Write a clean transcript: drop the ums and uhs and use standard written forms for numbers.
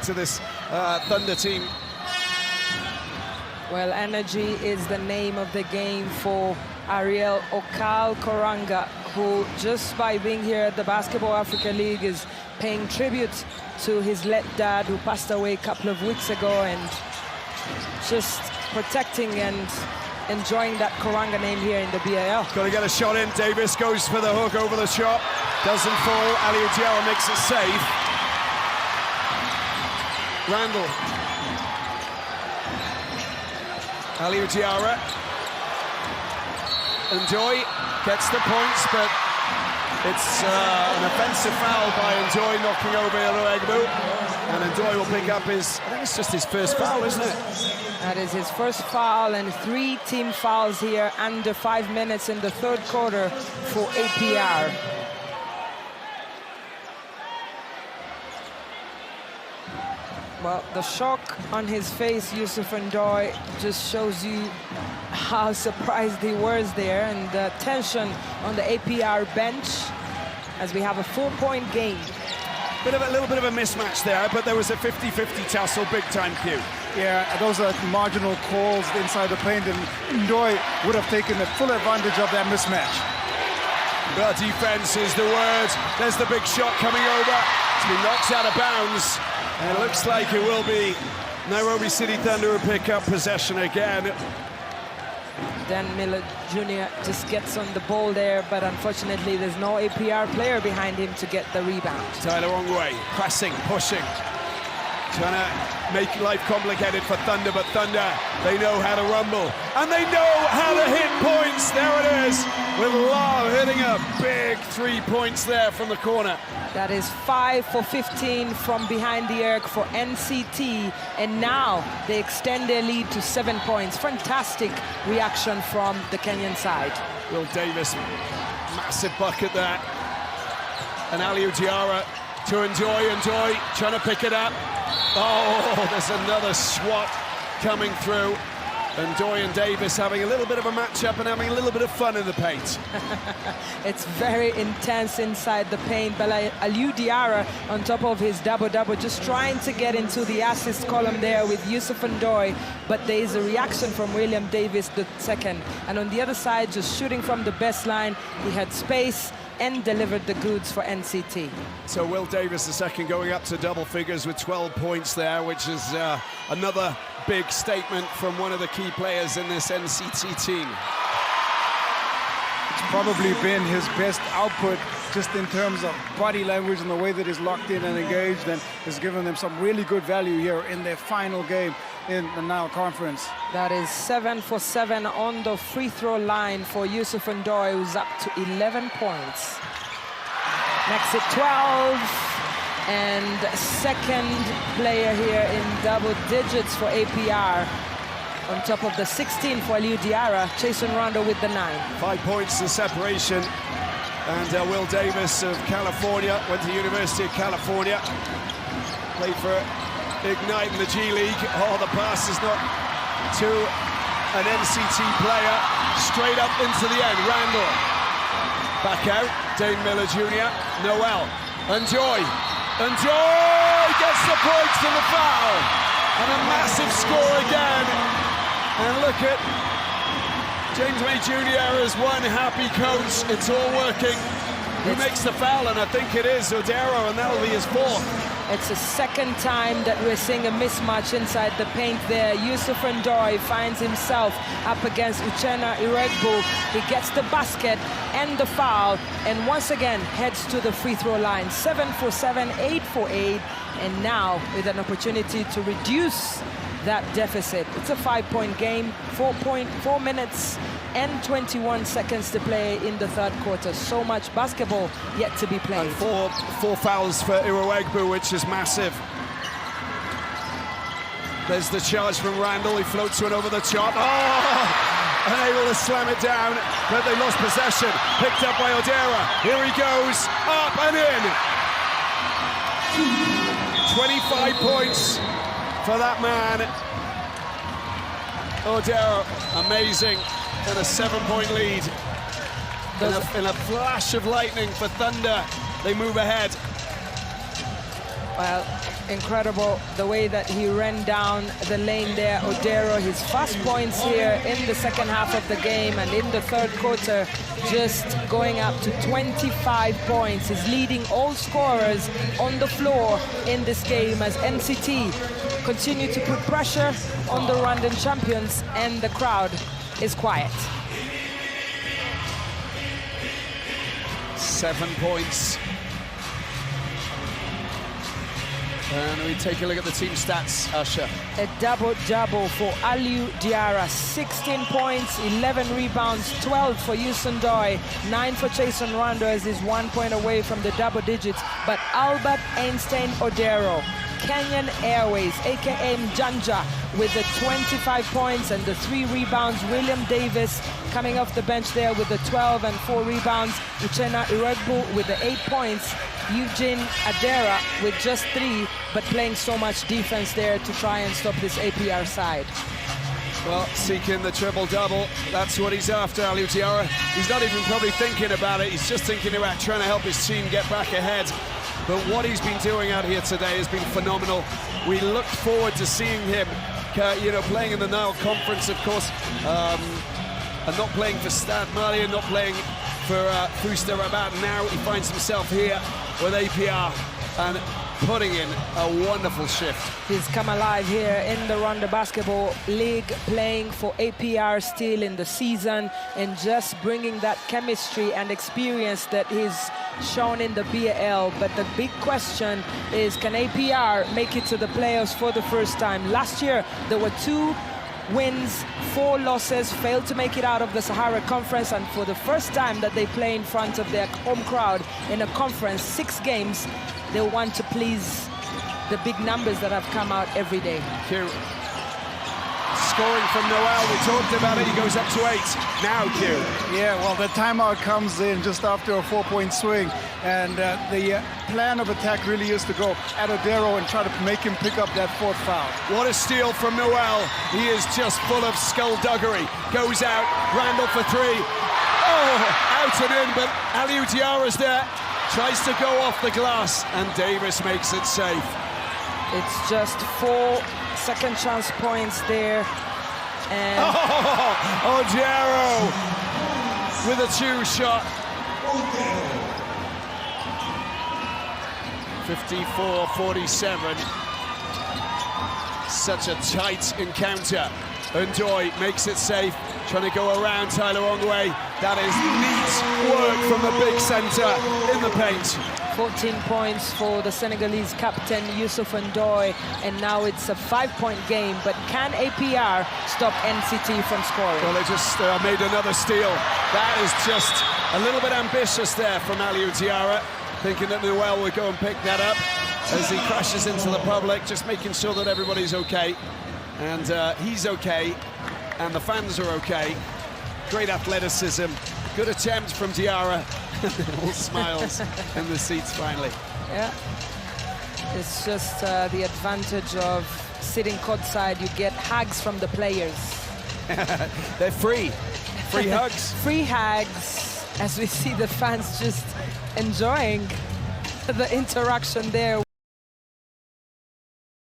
to this Thunder team. Well, energy is the name of the game for Ariel Okal-Koranga, who just by being here at the Basketball Africa League is paying tribute to his late dad who passed away a couple of weeks ago, and just protecting and enjoying that Koranga name here in the BAL. Got to get a shot in. Davis goes for the hook over the shot. Doesn't fall. Aliou Diarra makes it safe. Randall. Aliou Diarra. Ndoye gets the points, but it's an offensive foul by Ndoye knocking over Iroegbu. And Ndoye will pick up his, I think it's just his first foul, isn't it? That is his first foul, and 3 team fouls here under 5 minutes in the third quarter for APR. Well, the shock on his face, Youssouf Ndoye, just shows you how surprised he was there, and the tension on the APR bench as we have a 4-point game. A little bit of a mismatch there, but there was a 50-50 tussle, big-time cue. Yeah, those are marginal calls inside the paint, and Ndoye would have taken the full advantage of that mismatch. But defense is the word. There's the big shot coming over. It's been knocked out of bounds. And it looks like it will be Nairobi City Thunder who pick up possession again. Dan Miller Jr. just gets on the ball there, but unfortunately there's no APR player behind him to get the rebound. Tyler Ongwe, pressing, pushing, trying to make life complicated for Thunder, but Thunder, they know how to rumble, and they know how to hit points. There it is, with Love hitting a big 3 points there from the corner. That is 5 for 15 from behind the arc for NCT, and now they extend their lead to 7 points. Fantastic reaction from the Kenyan side. Will Davis, massive bucket there. And Aliou Diarra to Ndoye trying to pick it up. Oh, there's another swat coming through. Ndoye and Davis having a little bit of a matchup and having a little bit of fun in the paint. It's very intense inside the paint, but Aliou Diarra on top of his double-double, just trying to get into the assist column there with Youssouf Ndoye, but there is a reaction from William Davis the second. And on the other side, just shooting from the baseline, he had space and delivered the goods for NCT. So Will Davis the second going up to double figures with 12 points there, which is another big statement from one of the key players in this NCT team. It's probably been his best output just in terms of body language and the way that he's locked in and engaged, and has given them some really good value here in their final game in the Nile Conference. That is 7 for 7 on the free throw line for Youssouf Ndoye, who's up to 11 points. Makes it 12. And second player here in double digits for APR. On top of the 16 for Aliou Diarra, Jason Rondo with the 9. 5 points the separation. And Will Davis of California, went to the University of California. Played for Ignite in the G League. Oh, the pass is not to an NCT player. Straight up into the end, Randall. Back out, Dane Miller Jr., Noel, Ndoye gets the points and the foul. And a massive score again. And look at James May Jr. as one happy coach. It's all working. Who makes the foul? And I think it is Odero, and that'll be his 4th. It's the second time that we're seeing a mismatch inside the paint there. Youssouf Ndoye finds himself up against Uchenna Iroegbu. He gets the basket and the foul, and once again heads to the free throw line. 7 for 7, 8 for 8, and now with an opportunity to reduce that deficit. It's a 5-point game, 4 minutes and 21 seconds to play in the third quarter. So much basketball yet to be played. And four fouls for Iroegbu, which is massive. There's the charge from Randall. He floats one over the top. Oh! Unable to slam it down, but they lost possession. Picked up by Odera. Here he goes, up and in. 25 points for that man. Odero, amazing, and a 7-point lead. In a flash of lightning for Thunder, they move ahead. Well, Incredible the way that he ran down the lane there, Odero. His first points here in the second half of the game, and in the third quarter, just going up to 25 points. He's leading all scorers on the floor in this game as NCT continue to put pressure on the Rwandan champions, and the crowd is quiet. 7 points. And we take a look at the team stats, Asha. A double-double for Aliou Diarra. 16 points, 11 rebounds, 12 for Youssou N'Doye, 9 for Jason Rwanda as he's 1 point away from the double digits. But Albert Einstein Odero, Kenyan Airways, a.k.a. Mjanja, with the 25 points and the 3 rebounds. William Davis coming off the bench there with the 12 and 4 rebounds. Uchenna Iregbu with the 8 points. Eugene Adera with just 3, but playing so much defense there to try and stop this APR side. Well, seeking the triple-double, that's what he's after, Aliou Diarra. He's not even probably thinking about it, he's just thinking about trying to help his team get back ahead. But what he's been doing out here today has been phenomenal. We look forward to seeing him, playing in the Nile Conference, of course, and not playing for Stade Malien, not playing for Fuster Rabat. Now he finds himself here with APR and putting in a wonderful shift. He's come alive here in the Rwanda Basketball League, playing for APR still in the season, and just bringing that chemistry and experience that he's shown in the BAL. But the big question is, can APR make it to the playoffs for the first time? Last year, there were 2 wins, 4 losses, failed to make it out of the Sahara Conference, and for the first time that they play in front of their home crowd in a conference, 6 games, they want to please the big numbers that have come out every day. Q. Scoring from Noel, we talked about it, he goes up to 8. Now Q. Yeah, well, the timeout comes in just after a 4-point swing, and the plan of attack really is to go at Odero and try to make him pick up that 4th foul. What a steal from Noel. He is just full of skullduggery. Goes out, Randall for 3. Oh, out and in, but Aliou Diarra's there. Tries to go off the glass, and Davis makes it safe. It's just 4 second chance points there. And Odero with a 2 shot. 54-47. Such a tight encounter. N'Doye makes it safe, trying to go around Tyler Ongwe. That is neat work from the big centre in the paint. 14 points for the Senegalese captain, Youssouf N'Doye, and now it's a 5-point game. But can APR stop NCT from scoring? Well, they just made another steal. That is just a little bit ambitious there from Aliou Diarra, thinking that Noel would go and pick that up as he crashes into the public, just making sure that everybody's okay. And he's okay, and the fans are okay. Great athleticism, good attempt from Diarra. All smiles in the seats finally. Yeah, it's just the advantage of sitting courtside. You get hugs from the players. They're free hugs. Free hugs, as we see the fans just enjoying the interaction there.